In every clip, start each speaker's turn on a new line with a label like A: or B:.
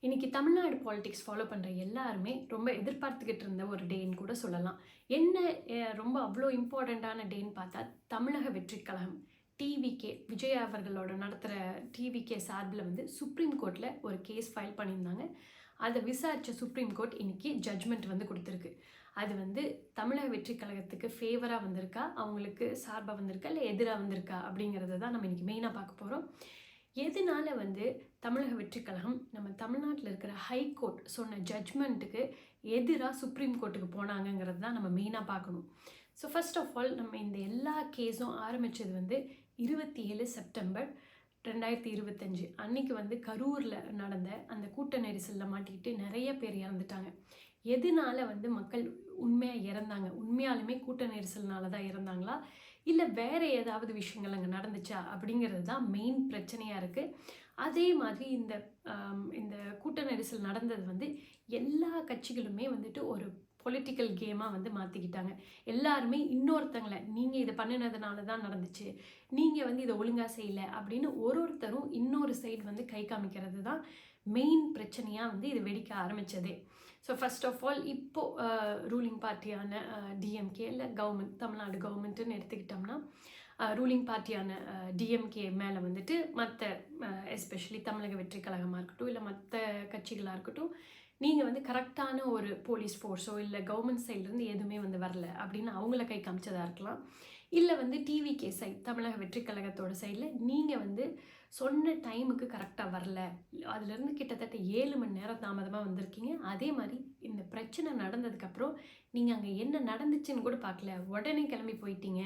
A: இன்னைக்கு Tamil Nadu politics follow பண்ணுற எல்லாருமே ரொம்ப எதிர்பார்த்துக்கிட்டு இருந்த ஒரு டேன்னு கூட சொல்லலாம். என்ன ரொம்ப அவ்வளோ இம்பார்ட்டண்ட்டான டேன்னு பார்த்தா, தமிழக வெற்றிக் கழகம் டிவிகே விஜய் அவர்களோட நடத்துகிற டிவிகே சார்பில் வந்து சுப்ரீம் கோர்ட்டில் ஒரு கேஸ் ஃபைல் பண்ணியிருந்தாங்க. அதை விசாரித்த சுப்ரீம் கோர்ட் இன்னைக்கு ஜட்ஜ்மெண்ட் வந்து கொடுத்துருக்கு. அது வந்து தமிழக வெற்றிக் கழகத்துக்கு ஃபேவராக வந்திருக்கா, அவங்களுக்கு சார்பாக வந்திருக்கா, இல்லை எதிராக வந்திருக்கா அப்படிங்கிறத தான் நம்ம இன்றைக்கி மெயினாக பார்க்க போகிறோம். எதனால வந்து தமிழக வெற்றிக் கழகம் நம்ம தமிழ்நாட்டில் இருக்கிற ஹைகோர்ட் சொன்ன ஜட்ஜ்மெண்ட்டுக்கு எதிராக சுப்ரீம் கோர்ட்டுக்கு போனாங்கங்கிறது தான் நம்ம மெயினாக பார்க்கணும். ஸோ ஃபர்ஸ்ட் ஆஃப் ஆல் நம்ம இந்த எல்லா கேஸும் ஆரம்பித்தது வந்து 27 செப்டம்பர் 2025 அன்னைக்கு வந்து கரூரில் நடந்த அந்த கூட்ட நெரிசலில் மாட்டிக்கிட்டு நிறைய பேர் இறந்துட்டாங்க. எதனால வந்து மக்கள் உண்மையாக இறந்தாங்க, உண்மையாலுமே கூட்ட நெரிசல்னால தான் இறந்தாங்களா, இல்லை வேறு ஏதாவது விஷயங்கள் அங்கே நடந்துச்சா அப்படிங்கிறது தான் மெயின் பிரச்சனையாக இருக்குது. அதே மாதிரி இந்த கூட்ட நெரிசல் நடந்தது வந்து எல்லா கட்சிகளுமே வந்துட்டு ஒரு பொலிட்டிக்கல் கேமாக வந்து மாற்றிக்கிட்டாங்க. எல்லாருமே இன்னொருத்தங்களை நீங்கள் இதை பண்ணினதுனால தான் நடந்துச்சு, நீங்கள் வந்து இதை ஒழுங்காக செய்யலை அப்படின்னு ஒருத்தரும் இன்னொரு சைடு வந்து கை காமிக்கிறது தான் மெயின் பிரச்சனையாக வந்து இது வெடிக்க ஆரம்பித்ததே. ஸோ ஃபர்ஸ்ட் ஆஃப் ஆல் இப்போது ரூலிங் பார்ட்டியான டிஎம்கே இல்லை கவர்மெண்ட், தமிழ்நாடு கவர்மெண்ட்டுன்னு எடுத்துக்கிட்டோம்னா ரூலிங் பார்ட்டியான டிஎம்கே மேலே வந்துட்டு மற்ற எஸ்பெஷலி தமிழக வெற்றிக் கழகமாக இருக்கட்டும், இல்லை மற்ற கட்சிகளாக இருக்கட்டும், நீங்கள் வந்து கரெக்டான ஒரு போலீஸ் ஃபோர்ஸோ இல்லை கவர்மெண்ட் சைட்லேருந்து எதுவுமே வந்து வரல அப்படின்னு அவங்கள கை காமிச்சதாக இருக்கலாம். இல்லை வந்து டிவிகே சைட், தமிழக வெற்றிக் கழகத்தோட சைடில் நீங்கள் வந்து சொன்ன டைமுக்கு கரெக்டாக வரல, அதுலேருந்து கிட்டத்தட்ட 7 மணி நேரம் தாமதமாக வந்திருக்கீங்க. அதே மாதிரி இந்த பிரச்சனை நடந்ததுக்கப்புறம் நீங்கள் அங்கே என்ன நடந்துச்சுன்னு கூட பார்க்கல, உடனே கிளம்பி போயிட்டீங்க.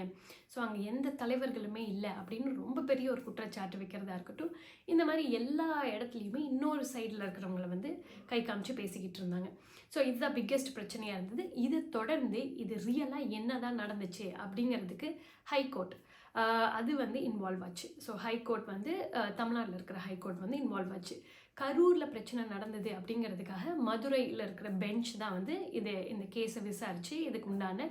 A: ஸோ அங்கே எந்த தலைவர்களுமே இல்லை அப்படின்னு ரொம்ப பெரிய ஒரு குற்றச்சாட்டு வைக்கிறதா இருக்கட்டும். இந்த மாதிரி எல்லா இடத்துலையுமே இன்னொரு சைடில் இருக்கிறவங்கள வந்து கை காமிச்சு பேசிக்கிட்டு இருந்தாங்க. ஸோ இதுதான் பிக்கெஸ்ட் பிரச்சனையாக இருந்தது. இது தொடர்ந்து இது ரியலாக என்ன தான் நடந்துச்சு அப்படிங்கிறதுக்கு ஹைகோர்ட் அது வந்து இன்வால்வ் ஆச்சு. ஸோ ஹைகோர்ட் வந்து தமிழ்நாட்டில் இருக்கிற ஹைகோர்ட் வந்து இன்வால்வ் ஆச்சு. கரூரில் பிரச்சனை நடந்தது அப்படிங்கிறதுக்காக மதுரையில் இருக்கிற பெஞ்ச் தான் வந்து இந்த கேஸை விசாரித்து இதுக்கு உண்டான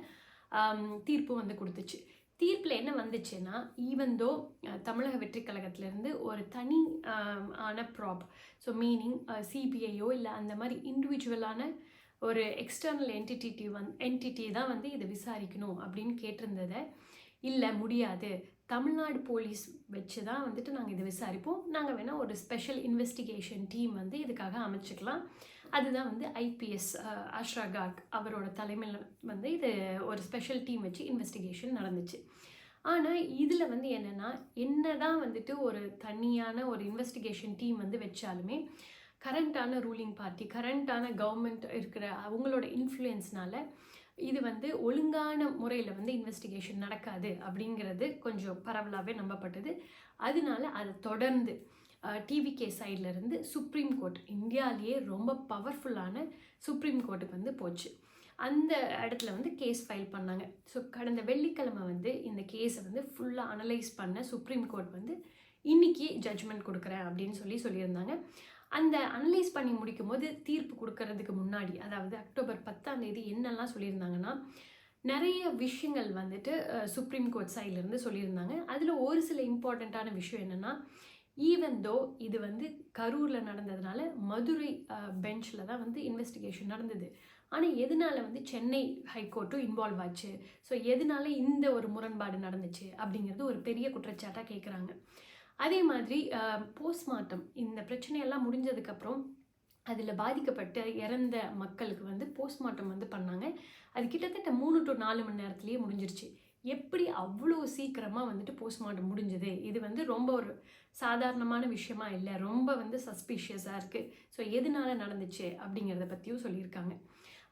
A: தீர்ப்பு வந்து கொடுத்துச்சு. தீர்ப்பில் என்ன வந்துச்சுன்னா, ஈவன் தோ தமிழக வெற்றிக் கழகத்திலேருந்து ஒரு தனி ஆன ப்ராப், ஸோ மீனிங் சிபிஐயோ இல்லை அந்த மாதிரி இண்டிவிஜுவலான ஒரு எக்ஸ்டர்னல் என்டிட்டி தான் வந்து இதை விசாரிக்கணும் அப்படின்னு கேட்டிருந்ததை, இல்லை முடியாது, தமிழ்நாடு போலீஸ் வச்சு தான் வந்துட்டு நாங்கள் இதை விசாரிப்போம், நாங்கள் வேணால் ஒரு ஸ்பெஷல் இன்வெஸ்டிகேஷன் டீம் வந்து இதுக்காக அமைச்சிக்கலாம், அதுதான் வந்து ஐபிஎஸ் ஆஷ்ரா கார்க் அவரோட தலைமையில் வந்து இது ஒரு ஸ்பெஷல் டீம் வச்சு இன்வெஸ்டிகேஷன் நடந்துச்சு. ஆனால் இதில் வந்து என்ன தான் வந்துட்டு ஒரு தனியான ஒரு இன்வெஸ்டிகேஷன் டீம் வந்து வச்சாலுமே கரண்ட்டான ரூலிங் பார்ட்டி, கரண்ட்டான கவர்மெண்ட் இருக்கிற அவங்களோட இன்ஃப்ளூயன்ஸ்னால இது வந்து ஒழுங்கான முறையில் வந்து இன்வெஸ்டிகேஷன் நடக்காது அப்படிங்கிறது கொஞ்சம் பரவலாகவே நம்பப்பட்டது. அதனால அதை தொடர்ந்து டிவிகே சைட்லேருந்து சுப்ரீம் கோர்ட், இந்தியாவிலேயே ரொம்ப பவர்ஃபுல்லான சுப்ரீம் கோர்ட்டுக்கு வந்து போச்சு. அந்த இடத்துல வந்து கேஸ் ஃபைல் பண்ணாங்க. ஸோ கடந்த வெள்ளிக்கிழமை வந்து இந்த கேஸை வந்து ஃபுல்லாக அனலைஸ் பண்ண சுப்ரீம் கோர்ட் வந்து இன்றைக்கி ஜட்ஜ்மெண்ட் கொடுக்குறேன் அப்படின்னு சொல்லியிருந்தாங்க. அந்த அனலைஸ் பண்ணி முடிக்கும் போது தீர்ப்பு கொடுக்கறதுக்கு முன்னாடி, அதாவது அக்டோபர் 10 என்னெல்லாம் சொல்லியிருந்தாங்கன்னா, நிறைய விஷயங்கள் வந்துட்டு சுப்ரீம் கோர்ட் சைட்லேருந்து சொல்லியிருந்தாங்க. அதில் ஒரு சில இம்பார்ட்டண்ட்டான விஷயம் என்னென்னா, ஈவன் தோ இது வந்து கரூரில் நடந்ததுனால மதுரை பெஞ்சில் தான் வந்து இன்வெஸ்டிகேஷன் நடந்தது. ஆனால் எதனால வந்து சென்னை ஹைகோர்ட்டும் இன்வால்வ் ஆச்சு, ஸோ எதனால இந்த ஒரு முரண்பாடு நடந்துச்சு அப்படிங்கிறது ஒரு பெரிய குற்றச்சாட்டாக கேட்குறாங்க. அதே மாதிரி போஸ்ட்மார்ட்டம், இந்த பிரச்சனையெல்லாம் முடிஞ்சதுக்கப்புறம் அதில் பாதிக்கப்பட்ட இறந்த மக்களுக்கு வந்து போஸ்ட்மார்ட்டம் வந்து பண்ணாங்க. அது கிட்டத்தட்ட 3 to 4 மணி நேரத்துலேயே முடிஞ்சிருச்சு. எப்படி அவ்வளோ சீக்கிரமாக வந்துட்டு போஸ்ட்மார்ட்டம் முடிஞ்சது, இது வந்து ரொம்ப ஒரு சாதாரணமான விஷயமா இல்லை, ரொம்ப வந்து சஸ்பீஷியஸாக இருக்குது. ஸோ எதனால நடந்துச்சு அப்படிங்கிறத பற்றியும் சொல்லியிருக்காங்க.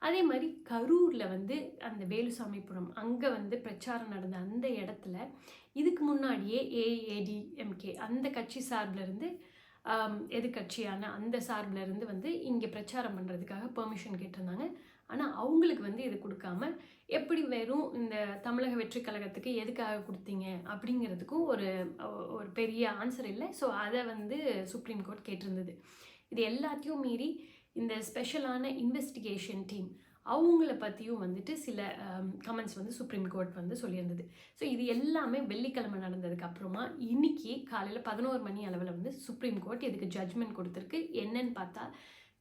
A: அதே மாதிரி கரூரில் வந்து அந்த வேலுசாமிபுரம் அங்கே வந்து பிரச்சாரம் நடந்த அந்த இடத்துல இதுக்கு முன்னாடியே ஏஐஏடிஎம்கே அந்த கட்சி சார்பிலேருந்து எதிர்கட்சியான அந்த சார்பிலேருந்து வந்து இங்கே பிரச்சாரம் பண்ணுறதுக்காக பெர்மிஷன் கேட்டிருந்தாங்க. ஆனால் அவங்களுக்கு வந்து இது கொடுக்காம எப்படி வெறும் இந்த தமிழக வெற்றிக் கழகத்துக்கு எதுக்காக கொடுத்தீங்க அப்படிங்கிறதுக்கும் ஒரு பெரிய ஆன்சர் இல்லை. ஸோ அதை வந்து சுப்ரீம் கோர்ட் கேட்டிருந்தது. இது எல்லாத்தையும் மீறி இந்த ஸ்பெஷலான இன்வெஸ்டிகேஷன் டீம் அவங்கள பற்றியும் வந்துட்டு சில கமெண்ட்ஸ் வந்து சுப்ரீம் கோர்ட் வந்து சொல்லியிருந்தது. ஸோ இது எல்லாமே வெள்ளிக்கிழமை நடந்ததுக்கு அப்புறமா இன்னைக்கு காலையில் 11 மணி அளவில் வந்து சுப்ரீம் கோர்ட் இதுக்கு ஜட்ஜ்மெண்ட் கொடுத்துருக்கு. என்னன்னு பார்த்தா,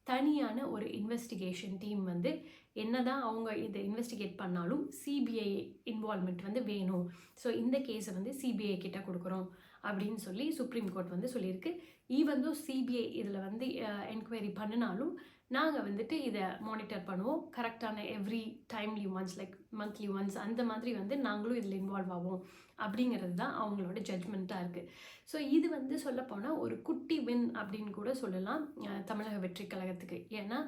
A: தனியான ஒரு இன்வெஸ்டிகேஷன் டீம் வந்து என்னதான் அவங்க இதை இன்வெஸ்டிகேட் பண்ணாலும் சிபிஐ இன்வால்மெண்ட் வந்து வேணும். ஸோ இந்த கேஸை வந்து சிபிஐ கிட்ட கொடுக்குறோம் அப்படின்னு சொல்லி சுப்ரீம் கோர்ட் வந்து சொல்லியிருக்கு. ஈவன் தோ சிபிஐ இதில் வந்து என்கொயரி பண்ணினாலும் நாங்கள் வந்துட்டு இதை மானிட்டர் பண்ணுவோம். கரெக்டான every timely once like monthly once அந்த மாதிரி வந்து நாங்களும் இதில் இன்வால்வ் ஆவோம் அப்படிங்கிறது தான் அவங்களோட ஜட்ஜ்மெண்ட்டாக இருக்குது. ஸோ இது வந்து சொல்லப்போனால் ஒரு குட்டி வின் அப்படின்னு கூட சொல்லலாம் தமிழக வெற்றி கழகத்துக்கு. ஏன்னா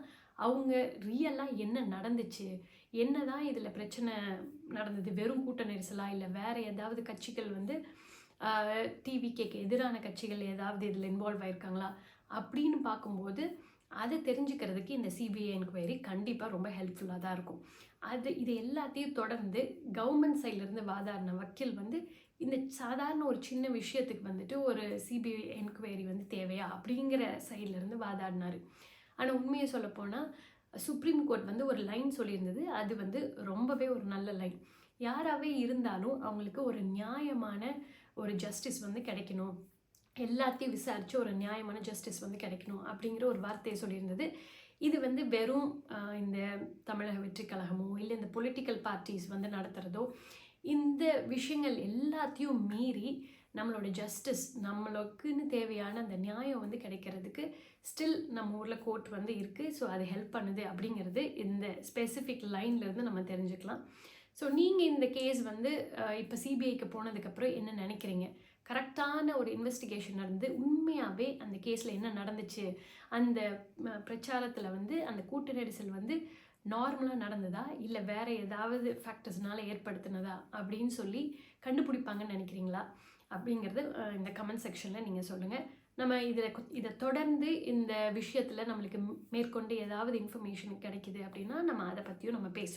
A: அவங்க ரியலாக என்ன நடந்துச்சு, என்ன தான் இதில் பிரச்சனை நடந்தது, வெறும் கூட்ட நெரிசலா இல்லை வேறு ஏதாவது கட்சிகள் வந்து டிவிகேக்கு எதிரான கட்சிகள் ஏதாவது இதில் இன்வால்வ் ஆயிருக்காங்களா அப்படின்னு பார்க்கும்போது அதை தெரிஞ்சுக்கிறதுக்கு இந்த சிபிஐ என்கொயரி கண்டிப்பாக ரொம்ப ஹெல்ப்ஃபுல்லாக தான் இருக்கும். இது எல்லாத்தையும் தொடர்ந்து கவர்மெண்ட் சைட்லேருந்து வாதாடின வக்கீல் வந்து இந்த சாதாரண ஒரு சின்ன விஷயத்துக்கு வந்துட்டு ஒரு சிபிஐ என்கொயரி வந்து தேவையா அப்படிங்கிற சைட்லேருந்து வாதாடினார். ஆனால் உண்மையை சொல்லப்போனால் சுப்ரீம் கோர்ட் வந்து ஒரு லைன் சொல்லியிருந்தது. அது வந்து ரொம்பவே ஒரு நல்ல லைன். யாராகவே இருந்தாலும் அவங்களுக்கு ஒரு நியாயமான ஒரு ஜஸ்டிஸ் வந்து கிடைக்கணும், எல்லாத்தையும் விசாரித்து ஒரு நியாயமான ஜஸ்டிஸ் வந்து கிடைக்கணும் அப்படிங்கிற ஒரு வார்த்தையை சொல்லியிருந்தது. இது வந்து வெறும் இந்த தமிழக வெற்றி கழகமோ இல்லை இந்த பொலிட்டிக்கல் பார்ட்டிஸ் வந்து நடத்துகிறதோ இந்த விஷயங்கள் எல்லாத்தையும் மீறி நம்மளோட ஜஸ்டிஸ், நம்மளுக்குன்னு தேவையான அந்த நியாயம் வந்து கிடைக்கிறதுக்கு ஸ்டில் நம்ம ஊரில் கோர்ட் வந்து இருக்குது. ஸோ அது ஹெல்ப் பண்ணுது அப்படிங்கிறது இந்த ஸ்பெசிஃபிக் லைன்லேருந்து நம்ம தெரிஞ்சுக்கலாம். ஸோ நீங்கள் இந்த கேஸ் வந்து இப்போ சிபிஐக்கு போனதுக்கப்புறம் என்ன நினைக்கிறீங்க? கரெக்டான ஒரு இன்வெஸ்டிகேஷன் நடந்து உண்மையாகவே அந்த கேஸில் என்ன நடந்துச்சு, அந்த பிரச்சாரத்தில் வந்து அந்த கூட்ட நெரிசல் வந்து நார்மலாக நடந்ததா இல்லை வேறு ஏதாவது ஃபேக்டர்ஸ்னால ஏற்படுத்தினதா அப்படின்னு சொல்லி கண்டுபிடிப்பாங்கன்னு நினைக்கிறீங்களா அப்படிங்கிறது இந்த கமெண்ட் செக்ஷனில் நீங்கள் சொல்லுங்கள். நம்ம இதை தொடர்ந்து இந்த விஷயத்தில் நம்மளுக்கு மேற்கொண்டு ஏதாவது இன்ஃபர்மேஷன் கிடைக்குது அப்படின்னா நம்ம அதை பற்றியும் நம்ம பேசுவோம்.